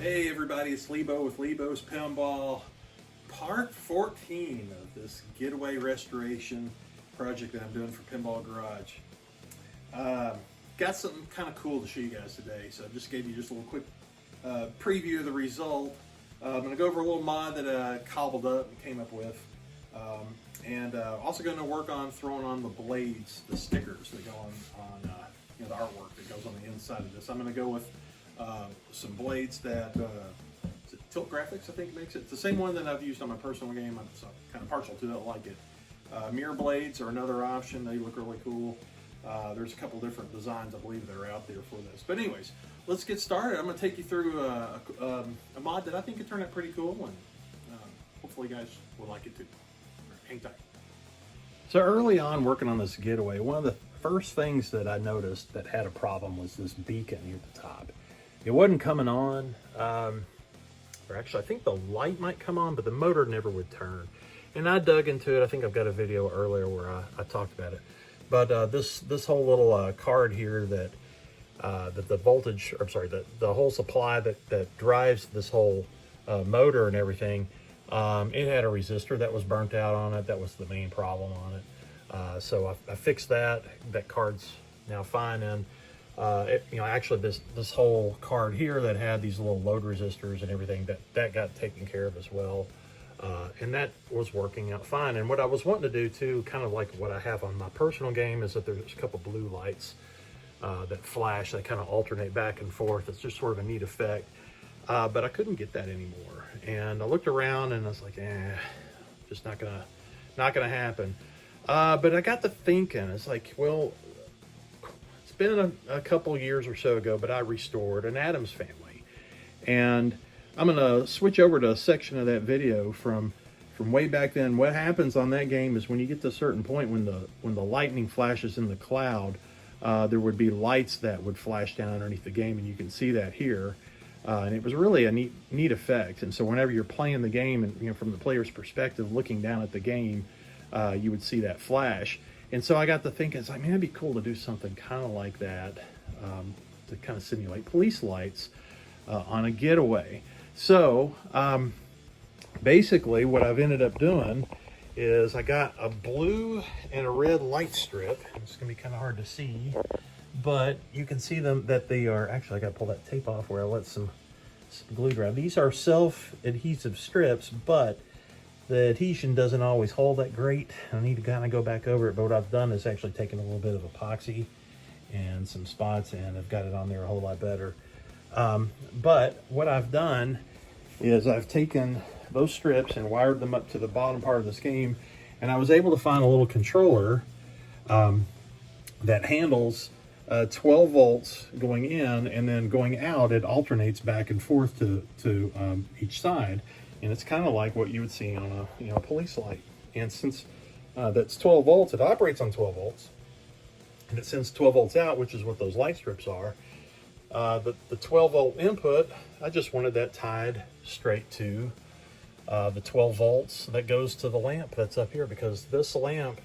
Hey everybody, it's Lebo with Lebo's Pinball. Part 14 of this Getaway restoration project that I'm doing for Pinball Garage. Got something kind of cool to show you guys today, so I just gave you just a little quick preview of the result. I'm going to go over a little mod that I cobbled up and came up with. Also going to work on throwing on the blades, the stickers that go on the artwork that goes on the inside of this. I'm going to go with some blades that Tilt Graphics, I think, makes it. It's the same one that I've used on my personal game. I'm kind of partial to it, I like it. Mirror blades are another option. They look really cool. There's a couple different designs, I believe, that are out there for this. But anyways, let's get started. I'm going to take you through a mod that I think could turn out pretty cool, and hopefully you guys will like it too. Hang tight. So early on working on this Getaway, one of the first things that I noticed that had a problem was this beacon here at the top. It wasn't coming on, or actually I think the light might come on, but the motor never would turn. And I dug into it. I think I've got a video earlier where I talked about it. But this whole little card here that the voltage, or sorry, the whole supply that drives this whole motor and everything, it had a resistor that was burnt out on it. That was the main problem on it. So I fixed that. That card's now fine. And actually this whole card here that had these little load resistors and everything, that got taken care of as well. And that was working out fine. And what I was wanting to do too, kind of like what I have on my personal game, is that there's a couple blue lights that flash, that kind of alternate back and forth. It's just sort of a neat effect. But I couldn't get that anymore. And I looked around and I was like, just not gonna happen. But I got to thinking, it's like, well, it's been a couple years or so ago, but I restored an Addams Family. And I'm gonna switch over to a section of that video from way back then. What happens on that game is when you get to a certain point, when the lightning flashes in the cloud, there would be lights that would flash down underneath the game, and you can see that here. And it was really a neat effect. And so whenever you're playing the game, and from the player's perspective, looking down at the game, you would see that flash. And so I got to thinking, it's like, man, it'd be cool to do something kind of like that, to kind of simulate police lights on a Getaway. So basically what I've ended up doing is I got a blue and a red light strip. It's gonna be kind of hard to see, but you can see them that they are, actually I gotta pull that tape off where I let some glue dry. These are self-adhesive strips, but the adhesion doesn't always hold that great. I need to kind of go back over it, but what I've done is actually taken a little bit of epoxy and some spots, and I've got it on there a whole lot better. But what I've done is I've taken those strips and wired them up to the bottom part of this game, and I was able to find a little controller that handles 12 volts going in, and then going out it alternates back and forth to each side, and it's kind of like what you would see on a police light. And since that's 12 volts, it operates on 12 volts, and it sends 12 volts out, which is what those light strips are. The 12 volt input, I just wanted that tied straight to the 12 volts that goes to the lamp that's up here, because this lamp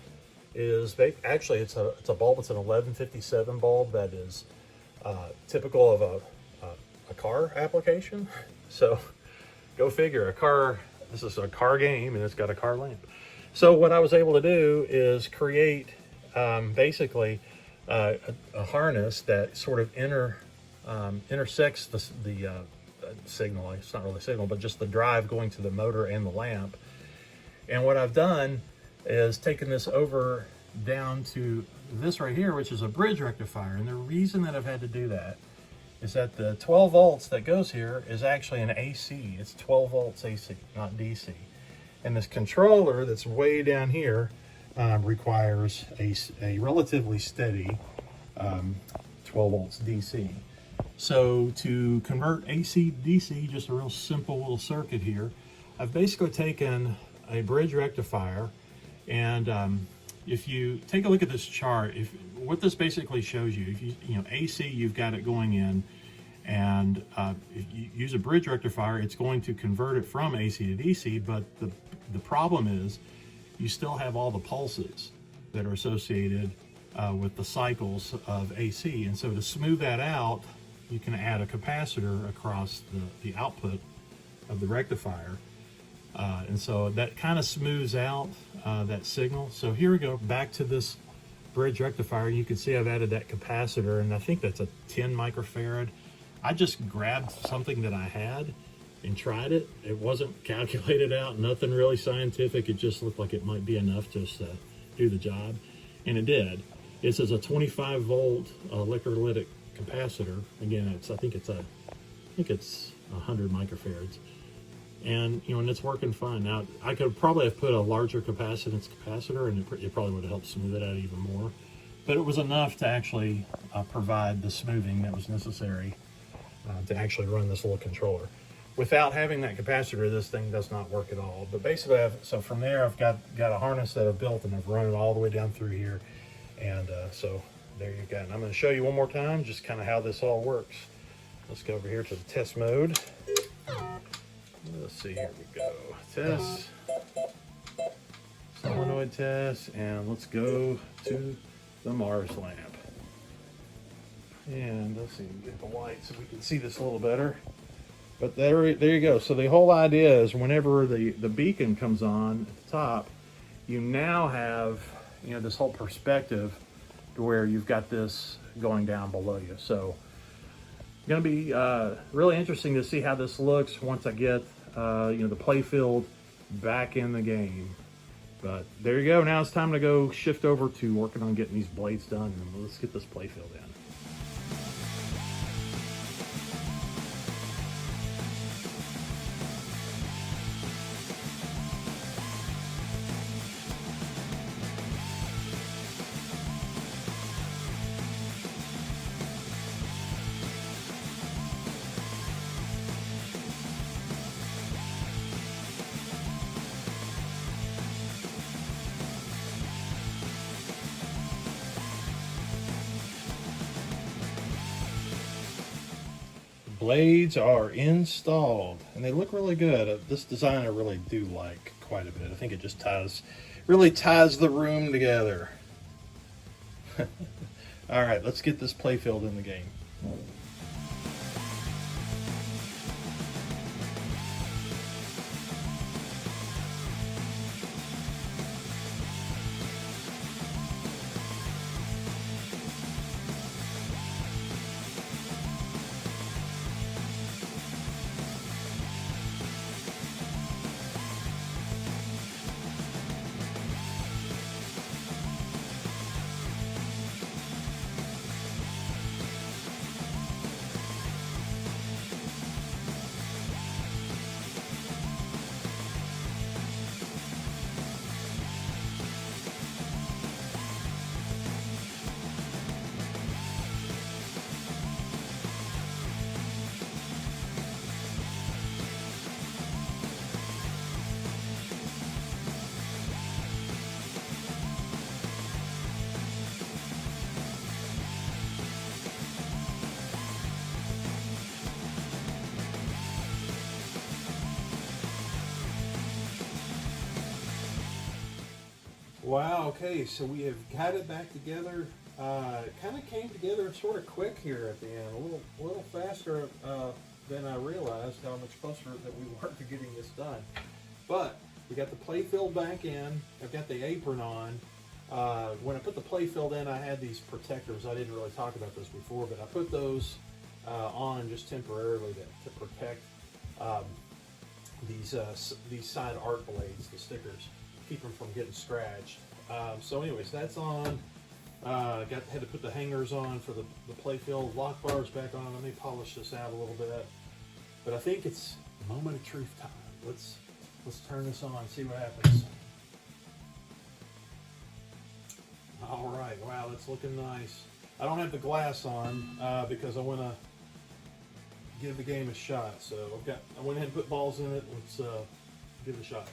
is actually it's a bulb. It's an 1157 bulb that is typical of a car application. So go figure, this is a car game and it's got a car lamp. So what I was able to do is create basically a harness that sort of intersects the signal. It's not really a signal, but just the drive going to the motor and the lamp. And what I've done is taken this over down to this right here, which is a bridge rectifier. And the reason that I've had to do that is that the 12 volts that goes here is actually an AC. It's 12 volts AC, not DC. And this controller that's way down here requires a relatively steady 12 volts DC. So to convert AC to DC, just a real simple little circuit here, I've basically taken a bridge rectifier, and if you take a look at this chart, what this basically shows you, if you AC, you've got it going in, and if you use a bridge rectifier, it's going to convert it from AC to DC, but the problem is you still have all the pulses that are associated with the cycles of AC. And so to smooth that out, you can add a capacitor across the output of the rectifier. And so that kind of smooths out that signal. So here we go, back to this bridge rectifier. You can see I've added that capacitor, and I think that's a 10 microfarad. I just grabbed something that I had and tried it. It wasn't calculated out, nothing really scientific. It just looked like it might be enough just to do the job, and it did. This is a 25 volt electrolytic capacitor. Again, I think it's 100 microfarads, and and it's working fine. Now I could probably have put a larger capacitance capacitor, and it probably would have helped smooth it out even more. But it was enough to actually provide the smoothing that was necessary to actually run this little controller. Without having that capacitor, this thing does not work at all. But basically, so from there, I've got a harness that I've built, and I've run it all the way down through here. And so there you go. And I'm going to show you one more time just kind of how this all works. Let's go over here to the test mode. Let's see, here we go. Test. Solenoid test. And let's go to the Mars lamp. And let's see, get the light so we can see this a little better. But there you go. So the whole idea is whenever the beacon comes on at the top, you now have this whole perspective to where you've got this going down below you. So it's going to be really interesting to see how this looks once I get the playfield back in the game. But there you go. Now it's time to go shift over to working on getting these blades done, and let's get this playfield in. Blades are installed, and they look really good. This design I really do like quite a bit. I think it just really ties the room together. All right, let's get this playfield in the game. Wow, okay, so we have got it back together. It kind of came together sort of quick here at the end, a little faster than I realized how much closer that we were to getting this done. But we got the playfield back in. I've got the apron on. When I put the playfield in, I had these protectors. I didn't really talk about this before, but I put those on just temporarily to protect these side arc blades, the stickers, keep them from getting scratched. So anyways, that's on. Had to put the hangers on for the playfield. Lock bars back on. Let me polish this out a little bit. But I think it's moment of truth time. Let's turn this on, see what happens. All right, wow, that's looking nice. I don't have the glass on because I want to give the game a shot. So I went ahead and put balls in it. Let's give it a shot.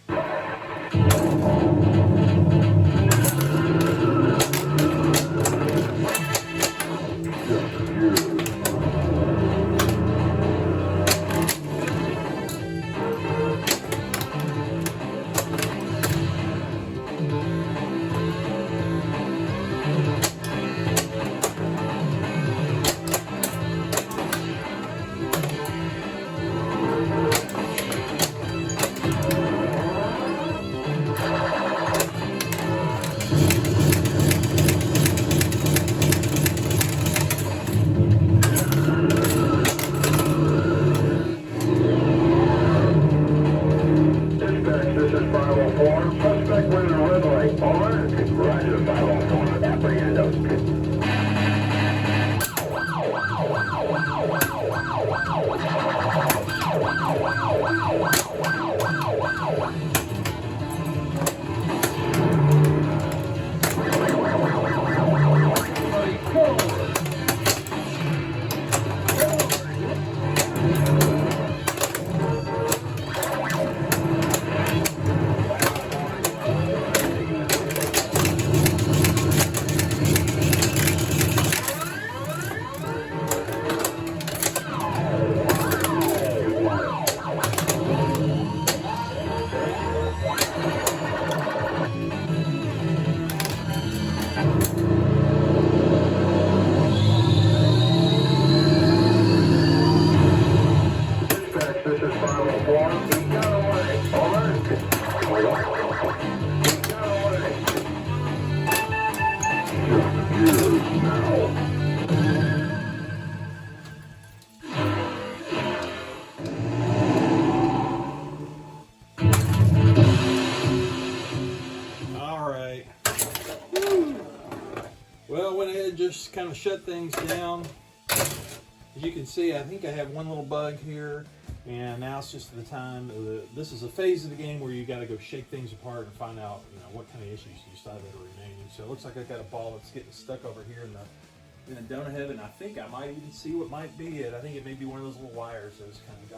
just kind of shut things down. As you can see, I think I have one little bug here, and now it's just the time. This is a phase of the game where you got to go shake things apart and find out, what kind of issues you decide that are remaining. So it looks like I got a ball that's getting stuck over here in the donut head, and I think I might even see what might be it. I think it may be one of those little wires that's kind of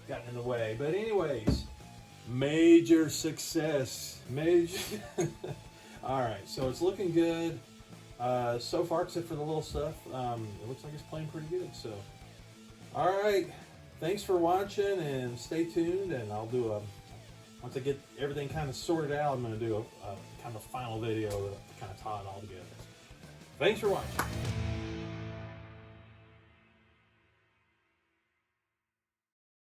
gotten in the way. But anyways, major success. Major. All right, so it's looking good so far, except for the little stuff. It looks like it's playing pretty good. So, all right, thanks for watching, and stay tuned. And I'll do once I get everything kind of sorted out, I'm going to do a kind of final video to kind of tie it all together. Thanks for watching.